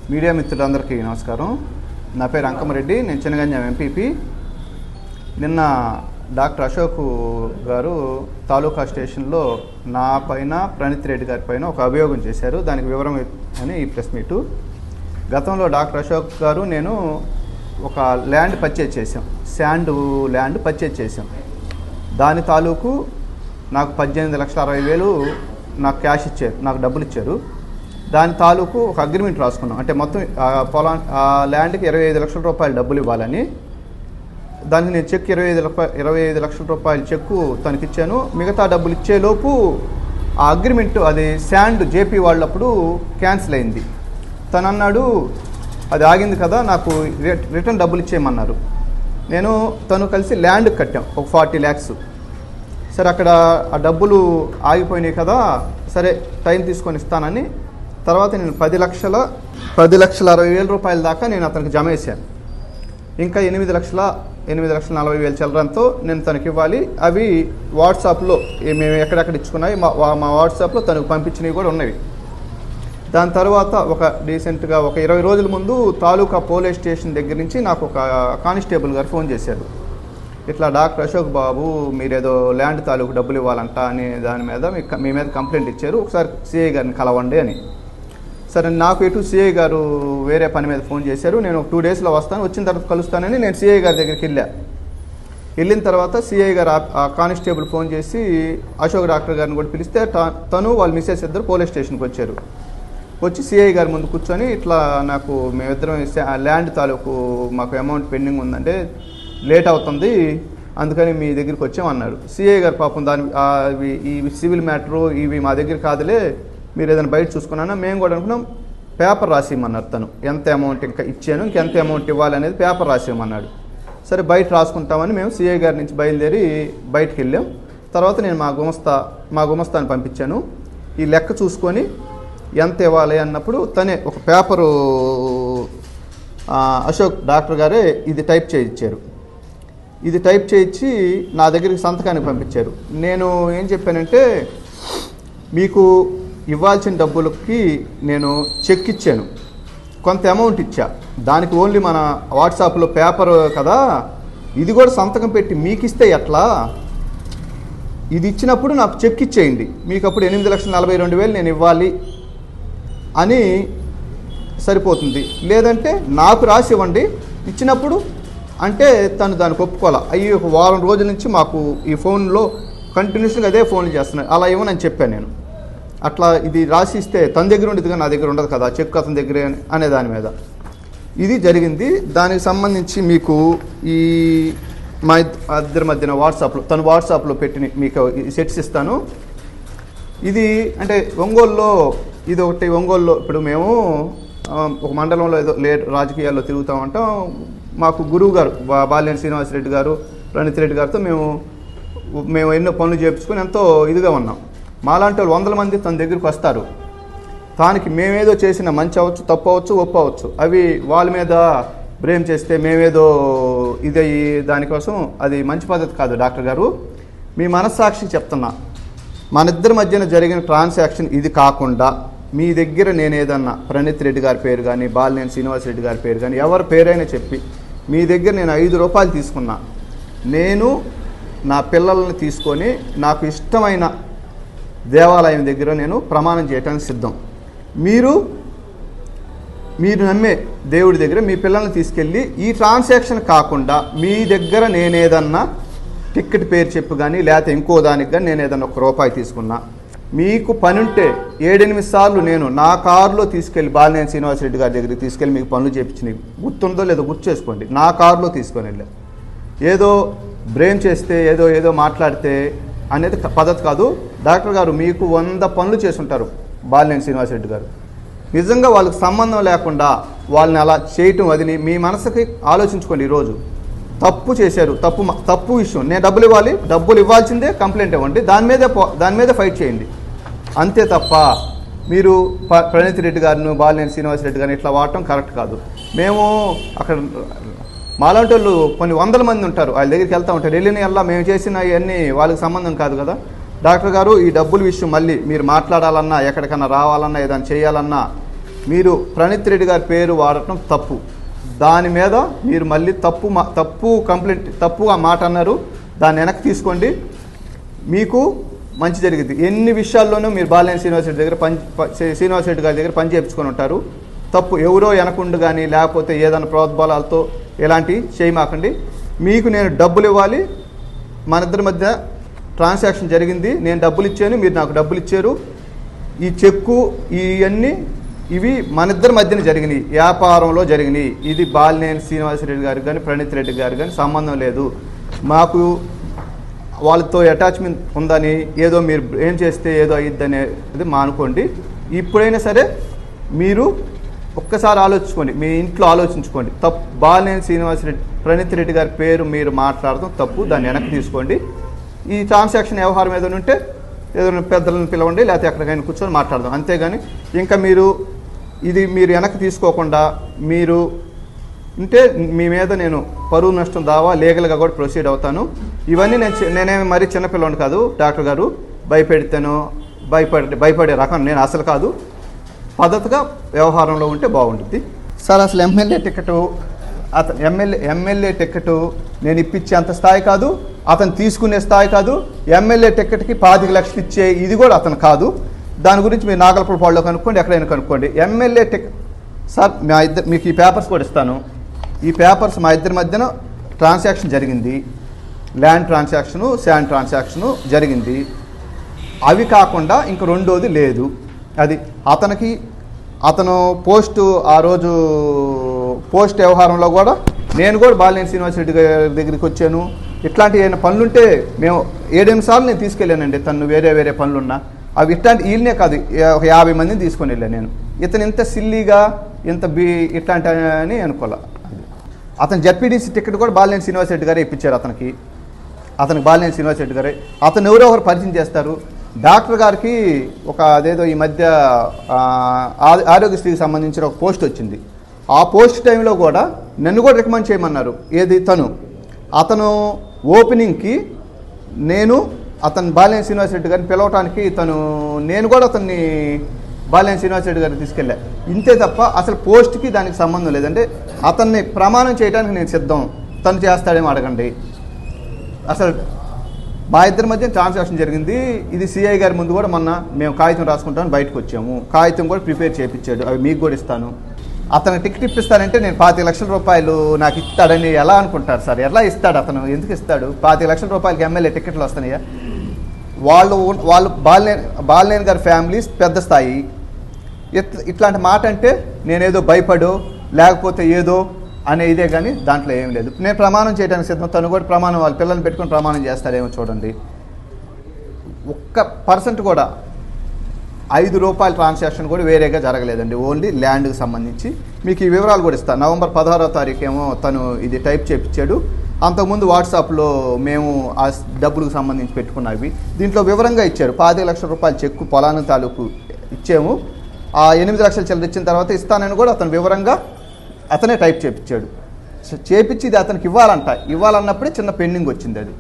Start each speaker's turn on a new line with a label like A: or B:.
A: Media మిత్రులందరికీ నమస్కారం. నా పేరు అంకమరెడ్డి, నేను చినగంజాం ఎంపీపీ. నిన్న డాక్టర్ అశోక్ గారు తాలూకా స్టేషన్లో నా పైన ప్రణీత్ రెడ్డి గారి పైన ఒక అభియోగం చేశారు. దానికి వివరం అని ఈ ప్రెస్ మీటు. గతంలో డాక్టర్ అశోక్ గారు నేను ఒక ల్యాండ్ పర్చేజ్ చేశాం, శాండ్ ల్యాండ్ పర్చేజ్ చేశాం. దాని తాలూకు నాకు 18,60,000 నాకు క్యాష్ ఇచ్చారు, నాకు డబ్బులు ఇచ్చారు. దాని తాలూకు ఒక అగ్రిమెంట్ రాసుకున్నాం. అంటే మొత్తం ఆ ల్యాండ్కి 25 లక్షల రూపాయలు డబ్బులు ఇవ్వాలని. దానికి నేను చెక్ 25 లక్షల రూపాయల చెక్కు తనకి ఇచ్చాను. మిగతా డబ్బులు ఇచ్చేలోపు ఆ అగ్రిమెంట్ అది శాండ్ జేపీ వాళ్ళప్పుడు క్యాన్సిల్ అయింది. తను అన్నాడు అది ఆగింది కదా, నాకు రిటర్న్ డబ్బులు ఇచ్చేయమన్నారు. నేను తను కలిసి ల్యాండ్ కట్టాం ఒక 40 lakhs. సరే అక్కడ ఆ డబ్బులు ఆగిపోయినాయి కదా, సరే టైం తీసుకొని ఇస్తానని తర్వాత నేను 10,60,000 రూపాయల దాకా నేను అతనికి జమ వేశాను. ఇంకా 8,40,000 చిల్లరంతో నేను తనకి ఇవ్వాలి. అవి వాట్సాప్లో మేము ఎక్కడెక్కడ ఇచ్చుకున్నాయి మా వాట్సాప్లో తనకు పంపించినవి కూడా ఉన్నవి. దాని తర్వాత ఒక డీసెంట్గా ఒక 20 రోజుల ముందు తాలూకా పోలీస్ స్టేషన్ దగ్గర నుంచి నాకు ఒక కానిస్టేబుల్ గారు ఫోన్ చేశారు. ఇట్లా డాక్టర్ అశోక్ బాబు మీరేదో ల్యాండ్ తాలూకు డబ్బులు ఇవ్వాలంట అని దాని మీద మీ మీద కంప్లైంట్ ఇచ్చారు, ఒకసారి సిఐ గారిని కలవండి అని. సరే నాకు ఇటు సిఐ గారు వేరే పని మీద ఫోన్ చేశారు. నేను 2 daysలో వస్తాను, వచ్చిన తర్వాత కలుస్తానని నేను సిఐ గారి దగ్గరికి వెళ్ళిన తర్వాత సిఐ గారు ఆ కానిస్టేబుల్ ఫోన్ చేసి అశోక్ డాక్టర్ గారిని కూడా పిలిస్తే తను వాళ్ళ మిస్సెస్ ఇద్దరు పోలీస్ స్టేషన్కి వచ్చారు. వచ్చి సిఐ గారి ముందు కూర్చొని ఇట్లా నాకు మేమిద్దరం ల్యాండ్ తాలూకు మాకు అమౌంట్ పెండింగ్ ఉందంటే లేట్ అవుతుంది, అందుకని మీ దగ్గరికి వచ్చామన్నారు. సిఐ గారు పాపం ఈ సివిల్ మ్యాటరు ఇవి మా దగ్గర కాదులే, మీరు ఏదైనా బయట చూసుకున్నా. మేము కూడా అనుకున్నాం పేపర్ రాసిమ్మన్నారు. తను ఎంత అమౌంట్ ఇంకా ఇచ్చాను, ఇంకెంత అమౌంట్ ఇవ్వాలి అనేది పేపర్ రాసిమ్మన్నాడు. సరే బయట రాసుకుంటామని మేము సిఐ గారి నుంచి బయలుదేరి బయటకు వెళ్ళాం. తర్వాత నేను మా గుమస్తాని పంపించాను. ఈ లెక్క చూసుకొని ఎంత ఇవ్వాలి అన్నప్పుడు తనే ఒక పేపరు అశోక్ డాక్టర్ గారే ఇది టైప్ చేయించారు. ఇది టైప్ చేయించి నా దగ్గరికి సంతకానికి పంపించారు. నేను ఏం చెప్పానంటే మీకు ఇవ్వాల్సిన డబ్బులకి నేను చెక్ ఇచ్చాను, కొంత అమౌంట్ ఇచ్చా, దానికి ఓన్లీ మన వాట్సాప్లో పేపర్ కదా, ఇది కూడా సంతకం పెట్టి మీకు ఇస్తే ఎట్లా, ఇది ఇచ్చినప్పుడు నాకు చెక్ ఇచ్చేయండి, మీకు అప్పుడు 8,42,000 నేను ఇవ్వాలి అని సరిపోతుంది, లేదంటే నాకు రాసి ఇవ్వండి ఇచ్చినప్పుడు అంటే తను దానికి ఒప్పుకోవాలి. అయ్యి ఒక వారం రోజుల నుంచి మాకు ఈ ఫోన్లో కంటిన్యూస్గా అదే ఫోన్లు చేస్తున్నాయి, అలా ఇవ్వనని చెప్పాను నేను. అట్లా ఇది రాసి ఇస్తే తన దగ్గర ఉండేది కానీ నా దగ్గర ఉండదు కదా, చెక్ అతని దగ్గరే అనే దాని మీద ఇది జరిగింది. దానికి సంబంధించి మీకు ఈ మా ఇద్దరి మధ్యన తను వాట్సాప్లో పెట్టి మీకు సెట్స్ ఇస్తాను. ఇది అంటే ఒంగోలులో ఇది ఒకటి. ఒంగోలులో ఇప్పుడు మేము ఒక మండలంలో ఏదో రాజకీయాల్లో తిరుగుతూ ఉంటాం. మాకు గురువు గారు బాలినేని శ్రీనివాసరెడ్డి గారు, ప్రణీత్ రెడ్డి గారితో మేము ఎన్నో పనులు చేయించుకొని ఎంతో ఇదిగా ఉన్నాం. మాలాంటి వాళ్ళు 100 మంది తన దగ్గరికి వస్తారు. దానికి మేమేదో చేసిన మంచి అవ్వచ్చు, తప్పు అవ్వచ్చు, ఒప్పు అవ్వచ్చు, అవి వాళ్ళ మీద బ్లేమ్ చేస్తే మేమేదో ఇదయ్యి దానికోసం అది మంచి పద్ధతి కాదు. డాక్టర్ గారు మీ మనస్సాక్షి చెప్తున్నా, మన ఇద్దరి మధ్యన జరిగిన ట్రాన్సాక్షన్ ఇది కాకుండా మీ దగ్గర నేను ఏదన్నా ప్రణీత్ రెడ్డి గారి పేరు కానీ బాలినేని శ్రీనివాసరెడ్డి గారి పేరు కానీ ఎవరి పేరైనా చెప్పి మీ దగ్గర నేను 5 రూపాయలు తీసుకున్నా, నేను నా పిల్లల్ని తీసుకొని నాకు ఇష్టమైన దేవాలయం దగ్గర నేను ప్రమాణం చేయడానికి సిద్ధం. మీరు నమ్మే దేవుడి దగ్గర మీ పిల్లల్ని తీసుకెళ్ళి ఈ ట్రాన్సాక్షన్ కాకుండా మీ దగ్గర నేనేదన్నా టికెట్ పేరు చెప్పు కానీ లేకపోతే ఇంకో దానికి కానీ నేను ఏదన్నా 1 రూపాయి తీసుకున్నా, మీకు పని ఉంటే 7-8 సార్లు నేను నా కారులో తీసుకెళ్ళి బాలినేని శ్రీనివాసరెడ్డి గారి దగ్గరికి తీసుకెళ్ళి మీకు పనులు చేయించినవి గుర్తుందో లేదో గుర్తు చేసుకోండి. నా కారులో తీసుకొని వెళ్ళా. ఏదో బ్రేమ్ చేస్తే ఏదో మాట్లాడితే అనేది పద్ధతి కాదు. డాక్టర్ గారు మీకు 100 పనులు చేసుంటారు బాలినేని శ్రీనివాసరెడ్డి గారు. నిజంగా వాళ్ళకి సంబంధం లేకుండా వాళ్ళని అలా చేయటం అది మీ మనసుకి ఆలోచించుకోండి. ఈరోజు తప్పు చేశారు, తప్పు విషయం. నేను డబ్బులు ఇవ్వాల్సిందే, కంప్లైంట్ ఇవ్వండి, దాని మీద ఫైట్ చేయండి, అంతే తప్ప మీరు ప్రణీత్ రెడ్డి గారిని బాలినేని శ్రీనివాసరెడ్డి గారిని ఇట్లా వాడటం కరెక్ట్ కాదు. మేము అక్కడ మాలాంటి వాళ్ళు కొన్ని 100 మంది ఉంటారు, వాళ్ళ దగ్గరికి వెళ్తూ ఉంటారు. వెళ్ళిన వల్ల మేము చేసిన ఇవన్నీ వాళ్ళకి సంబంధం కాదు కదా. డాక్టర్ గారు ఈ డబ్బుల విషయం మళ్ళీ మీరు మాట్లాడాలన్నా ఎక్కడికన్నా రావాలన్నా ఏదైనా చేయాలన్నా మీరు ప్రణీత్ రెడ్డి గారి పేరు వాడటం తప్పు. దాని మీద మీరు మళ్ళీ తప్పుగా మాట అన్నారు. దాన్ని వెనక్కి తీసుకోండి, మీకు మంచి జరిగింది. ఎన్ని విషయాల్లోనూ మీరు బాలినేని శ్రీనివాసరెడ్డి దగ్గర శ్రీనివాసరెడ్డి గారి దగ్గర పని చేయించుకొని ఉంటారు. తప్పు ఎవరో వెనకుండు కానీ లేకపోతే ఏదైనా ప్రోద్బలాలతో ఎలాంటి చేయమాకండి. మీకు నేను డబ్బులు ఇవ్వాలి, మన ఇద్దరి మధ్య ట్రాన్సాక్షన్ జరిగింది, నేను డబ్బులు ఇచ్చాను, మీరు నాకు డబ్బులు ఇచ్చారు. ఈ చెక్కు ఇవి మన ఇద్దరి మధ్యన జరిగినాయి, వ్యాపారంలో జరిగినాయి. ఇది బాలినేని శ్రీనివాసరెడ్డి గారికి కానీ ప్రణీత్ రెడ్డి గారికి కానీ సంబంధం లేదు. మాకు వాళ్ళతో అటాచ్మెంట్ ఉందని ఏదో మీరు ఏం చేస్తే ఏదో అయ్యిద్ది అనేది మానుకోండి. ఇప్పుడైనా సరే మీరు ఒక్కసారి ఆలోచించుకోండి, మీ ఇంట్లో ఆలోచించుకోండి. తప్పు. బాలినేని శ్రీనివాసరెడ్డి ప్రణీత్ రెడ్డి గారి పేరు మీరు మాట్లాడటం తప్పు, దాన్ని వెనక్కి తీసుకోండి. ఈ ట్రాన్సాక్షన్ వ్యవహారం ఏదైనా ఉంటే ఏదైనా పెద్దలను పిలవండి, లేకపోతే ఎక్కడికైనా కూర్చొని మాట్లాడదాం. అంతేగాని ఇంకా మీరు వెనక్కి తీసుకోకుండా మీరు ఉంటే మీ మీద నేను పరువు నష్టం దావా లీగల్గా కూడా ప్రొసీడ్ అవుతాను. ఇవన్నీ నేనేమి మరీ చిన్నపిల్లని కాదు డాక్టర్ గారు, భయపడే రకం నేను అసలు కాదు. పద్ధతిగా వ్యవహారంలో ఉంటే బాగుంటుంది సార్. అసలు ఎమ్మెల్యే టికెట్ నేను ఇప్పించేంత స్థాయి కాదు, అతను తీసుకునే స్థాయి కాదు. ఎమ్మెల్యే టికెట్కి 25 లక్షలు ఇచ్చే ఇది కూడా అతను కాదు. దాని గురించి మీరు నాగలపురపాడులో కనుక్కోండి, ఎక్కడైనా కనుక్కోండి. ఎమ్మెల్యే టికెట్ సార్ మీకు ఈ పేపర్స్ కూడా ఇస్తాను. ఈ పేపర్స్ మా ఇద్దరి మధ్యన ట్రాన్సాక్షన్ జరిగింది, ల్యాండ్ ట్రాన్సాక్షను, శాండ్ ట్రాన్సాక్షను జరిగింది. అవి కాకుండా ఇంక రెండోది లేదు. అది అతను ఆ రోజు పోస్ట్ వ్యవహారంలో కూడా నేను కూడా బాలినేని శ్రీనివాసరెడ్డి గారి దగ్గరికి వచ్చాను. ఇట్లాంటి ఏమైనా పనులుంటే మేము 7-8 సార్లు నేను తీసుకెళ్ళానండి. తను వేరే పనులున్నా అవి వీళ్ళనే కాదు, ఒక 50 మందిని తీసుకొని వెళ్ళాను నేను. ఇతను ఇంత సిల్లీగా ఇట్లాంటి అని అనుకోలే. అతను జెడ్పీటీసీ టికెట్ కూడా బాలినేని శ్రీనివాసరెడ్డి గారే ఇప్పించారు అతనికి బాలినేని శ్రీనివాసరెడ్డి గారే. అతను ఎవరో ఒకరు పరిచయం చేస్తారు. డాక్టర్ గారికి అదేదో ఈ మధ్య ఆరోగ్యశ్రీకి సంబంధించిన ఒక పోస్ట్ వచ్చింది. ఆ పోస్ట్ టైంలో కూడా నన్ను కూడా రికమెండ్ చేయమన్నారు. అతను ఓపెనింగ్కి బాలినేని శ్రీనివాసరెడ్డి గారిని పిలవటానికి నేను కూడా అతన్ని బాలినేని శ్రీనివాసరెడ్డి గారిని తీసుకెళ్ళా. ఇంతే తప్ప అసలు పోస్ట్కి దానికి సంబంధం లేదంటే అతన్ని ప్రమాణం చేయడానికి నేను సిద్ధం. తను చేస్తాడేమో అడగండి. అసలు మా ఇద్దరి మధ్య ట్రాన్సాక్షన్ జరిగింది. ఇది సిఐ గారి ముందు కూడా మొన్న మేము కాగితం రాసుకుంటామని బయటకు వచ్చాము. కాగితం కూడా ప్రిపేర్ చేయించాడు, అవి మీకు కూడా ఇస్తాను. అతను టికెట్ ఇప్పిస్తానంటే నేను 25 లక్షల రూపాయలు నాకు ఇస్తాడని ఎలా అనుకుంటారు సార్? ఎలా ఇస్తాడు అతను? ఎందుకు ఇస్తాడు? 25 లక్షల రూపాయలకి ఎమ్మెల్యే టికెట్లు వస్తున్నాయా? వాళ్ళు బాలినేని గారి ఫ్యామిలీస్ పెద్ద స్థాయి. ఇట్లాంటి మాట అంటే నేనేదో భయపడో లేకపోతే ఏదో అనే ఇదే కానీ దాంట్లో ఏం లేదు. నేను ప్రమాణం చేయడానికి సిద్ధం. తను కూడా ప్రమాణం వాళ్ళ పిల్లల్ని పెట్టుకొని ప్రమాణం చేస్తాడేమో చూడండి. 1% కూడా ₹5 ట్రాన్సాక్షన్ కూడా వేరేగా జరగలేదండి. ఓన్లీ ల్యాండ్కి సంబంధించి మీకు ఈ వివరాలు కూడా ఇస్తాను. నవంబర్ 16వ తారీఖు ఏమో తను ఇది టైప్ చేయించాడు. అంతకుముందు వాట్సాప్లో మేము ఆ డబ్బులకు సంబంధించి పెట్టుకున్నవి దీంట్లో వివరంగా ఇచ్చారు. 25 లక్షల రూపాయల చెక్కు పొలాను తాలూకు ఇచ్చాము. ఆ 8 లక్షల చిల్లర ఇచ్చిన తర్వాత ఇస్తానని కూడా అతను వివరంగా అతనే టైప్ చేయించాడు. చేపించి ఇది అతనికి ఇవ్వాలన్నప్పుడే చిన్న పెండింగ్ వచ్చింది. అది